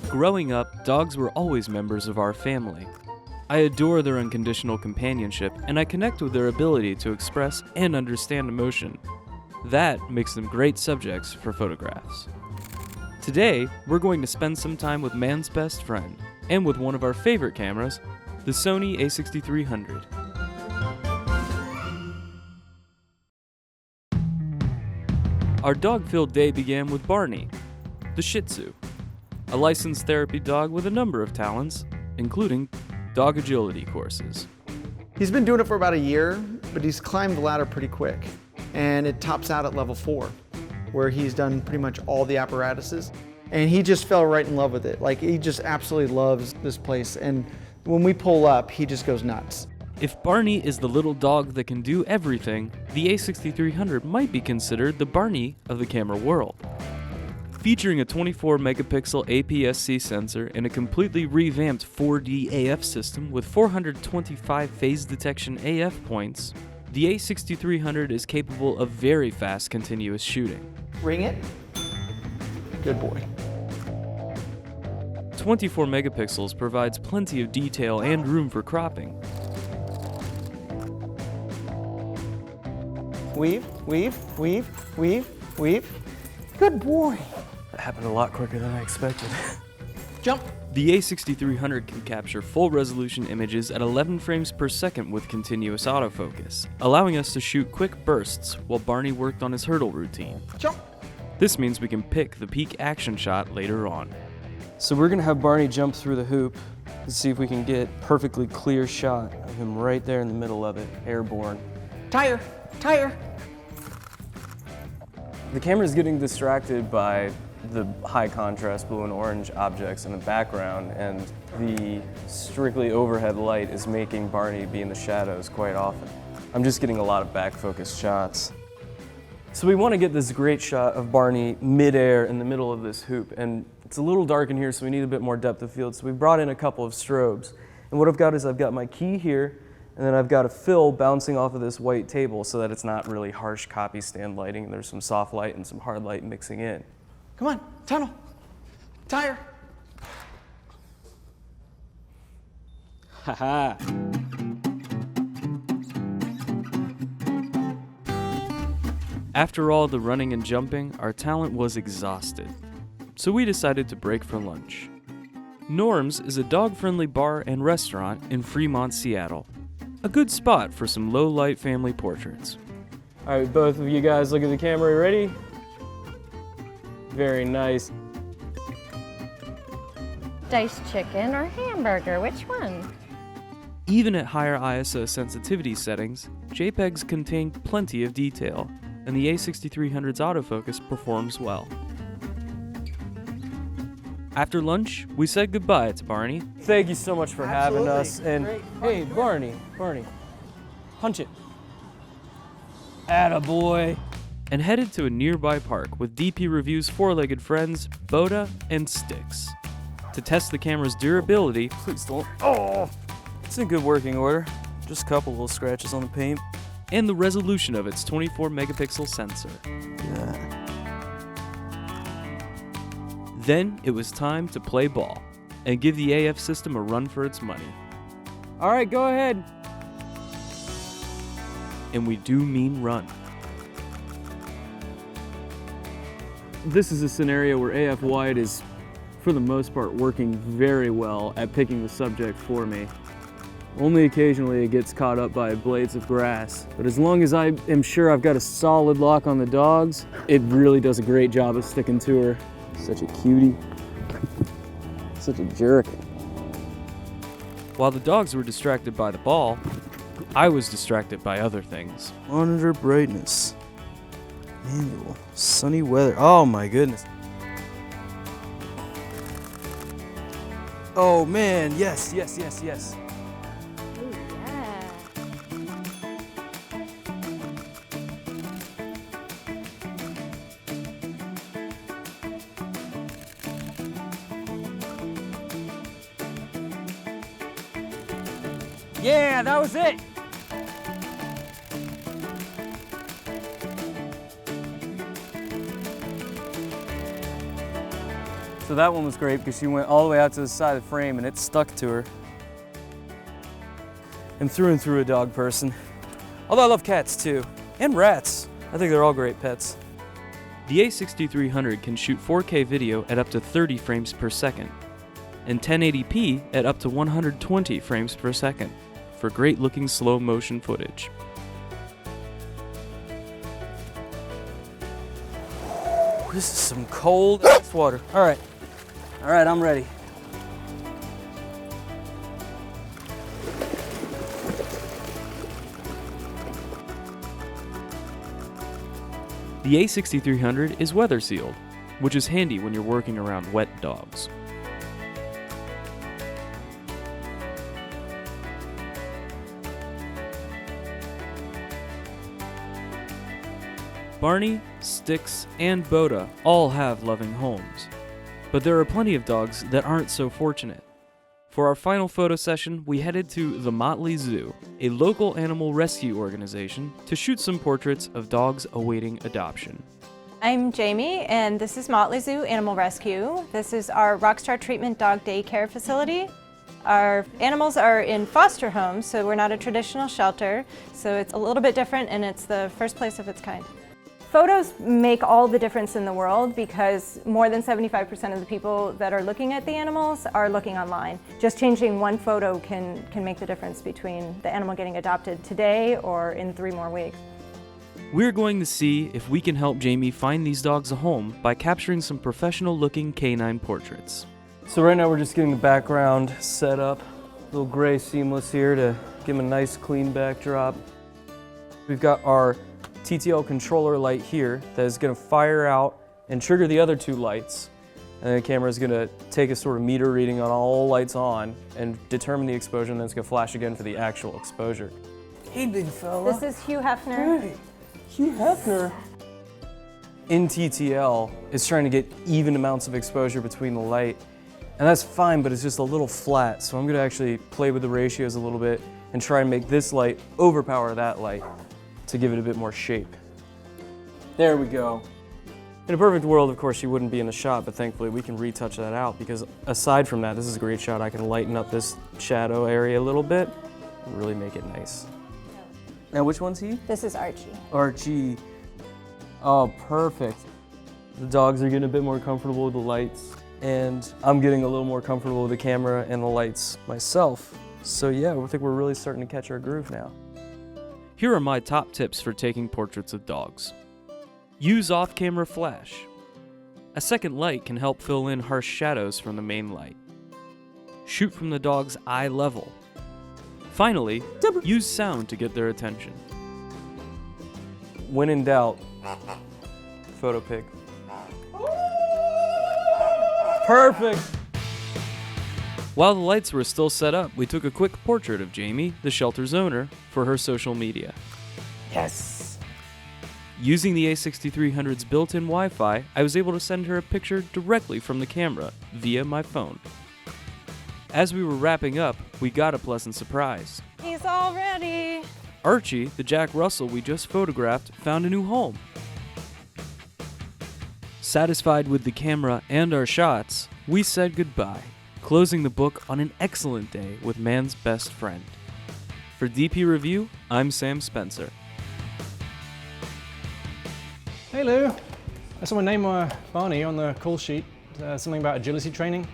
Growing up, dogs were always members of our family. I adore their unconditional companionship, and I connect with their ability to express and understand emotion. That makes them great subjects for photographs. Today, we're going to spend some time with man's best friend, and with one of our favorite cameras, the Sony a6300. Our dog-filled day began with Barney, the Shih Tzu, a licensed therapy dog with a number of talents, including dog agility courses. He's been doing it for about a year, but he's climbed the ladder pretty quick. And it tops out at level 4, where he's done pretty much all the apparatuses. And he just fell right in love with it. Like, he just absolutely loves this place. And when we pull up, he just goes nuts. If Barney is the little dog that can do everything, the a6300 might be considered the Barney of the camera world. Featuring a 24-megapixel APS-C sensor and a completely revamped 4D AF system with 425 phase detection AF points, the a6300 is capable of very fast continuous shooting. Ring it. Good boy. 24 megapixels provides plenty of detail and room for cropping. Weave, weave, weave, weave, weave. Good boy. That happened a lot quicker than I expected. Jump. The a6300 can capture full-resolution images at 11 frames per second with continuous autofocus, allowing us to shoot quick bursts while Barney worked on his hurdle routine. Jump. This means we can pick the peak action shot later on. So we're gonna have Barney jump through the hoop to see if we can get a perfectly clear shot of him right there in the middle of it, airborne. Tire, tire. The camera's getting distracted by the high contrast blue and orange objects in the background, and the strictly overhead light is making Barney be in the shadows quite often. I'm just getting a lot of back focus shots. So we want to get this great shot of Barney midair in the middle of this hoop, and it's a little dark in here, so we need a bit more depth of field, so we brought in a couple of strobes. And what I've got is I've got my key here, and then I've got a fill bouncing off of this white table so that it's not really harsh copy stand lighting, and there's some soft light and some hard light mixing in. Come on, tunnel. Tire. Haha. After all the running and jumping, our talent was exhausted, so we decided to break for lunch. Norm's is a dog-friendly bar and restaurant in Fremont, Seattle. A good spot for some low-light family portraits. All right, both of you guys look at the camera, ready? Very nice. Diced chicken or hamburger, which one? Even at higher ISO sensitivity settings, JPEGs contain plenty of detail, and the a6300's autofocus performs well. After lunch, we said goodbye to Barney. Thank you so much for having Absolutely. us. And Great. hey, Barney, punch it. Attaboy. And headed to a nearby park with DPReview's four-legged friends, Boda and Styx, to test the camera's durability. Please don't. Oh, it's in good working order. Just a couple little scratches on the paint. And the resolution of its 24-megapixel sensor. Yeah. Then it was time to play ball and give the AF system a run for its money. All right, go ahead. And we do mean run. This is a scenario where AF wide is, for the most part, working very well at picking the subject for me. Only occasionally it gets caught up by blades of grass, but as long as I am sure I've got a solid lock on the dogs, it really does a great job of sticking to her. Such a cutie. Such a jerk. While the dogs were distracted by the ball, I was distracted by other things. Monitor brightness. Manual. Sunny weather. Oh my goodness. Oh man, yes, yes, yes, yes. Ooh, yeah. Yeah, that was it. So that one was great because she went all the way out to the side of the frame and it stuck to her. I'm through and through a dog person. Although I love cats too, and rats. I think they're all great pets. The a6300 can shoot 4K video at up to 30 frames per second, and 1080p at up to 120 frames per second for great looking slow motion footage. This is some cold water. All right, I'm ready. The a6300 is weather sealed, which is handy when you're working around wet dogs. Barney, Styx, and Boda all have loving homes, but there are plenty of dogs that aren't so fortunate. For our final photo session, we headed to the Motley Zoo, a local animal rescue organization, to shoot some portraits of dogs awaiting adoption. I'm Jamie, and this is Motley Zoo Animal Rescue. This is our Rockstar Treatment Dog Daycare facility. Our animals are in foster homes, so we're not a traditional shelter, so it's a little bit different, and it's the first place of its kind. Photos make all the difference in the world because more than 75% of the people that are looking at the animals are looking online. Just changing one photo can make the difference between the animal getting adopted today or in 3 more weeks. We're going to see if we can help Jamie find these dogs a home by capturing some professional-looking canine portraits. So right now we're just getting the background set up. A little gray seamless here to give him a nice clean backdrop. We've got our TTL controller light here that is going to fire out and trigger the other 2 lights. And the camera is going to take a sort of meter reading on all lights on and determine the exposure, and then it's going to flash again for the actual exposure. Hey, big fella. This is Hugh Hefner. Hey, Hugh Hefner. In TTL, it's trying to get even amounts of exposure between the light. And that's fine, but it's just a little flat. So I'm going to actually play with the ratios a little bit and try and make this light overpower that light to give it a bit more shape. There we go. In a perfect world, of course, she wouldn't be in the shot, but thankfully we can retouch that out because aside from that, this is a great shot. I can lighten up this shadow area a little bit and really make it nice. Now, which one's he? This is Archie. Archie. Oh, perfect. The dogs are getting a bit more comfortable with the lights, and I'm getting a little more comfortable with the camera and the lights myself. So yeah, I think we're really starting to catch our groove now. Here are my top tips for taking portraits of dogs. Use off-camera flash. A second light can help fill in harsh shadows from the main light. Shoot from the dog's eye level. Finally, use sound to get their attention. When in doubt, photo pic. Perfect! While the lights were still set up, we took a quick portrait of Jamie, the shelter's owner, for her social media. Yes! Using the a6300's built-in Wi-Fi, I was able to send her a picture directly from the camera via my phone. As we were wrapping up, we got a pleasant surprise. He's all ready. Archie, the Jack Russell we just photographed, found a new home. Satisfied with the camera and our shots, we said goodbye, closing the book on an excellent day with man's best friend. For DPReview, I'm Sam Spencer. Hey Lou, I saw my name Barney on the call sheet. Something about agility training.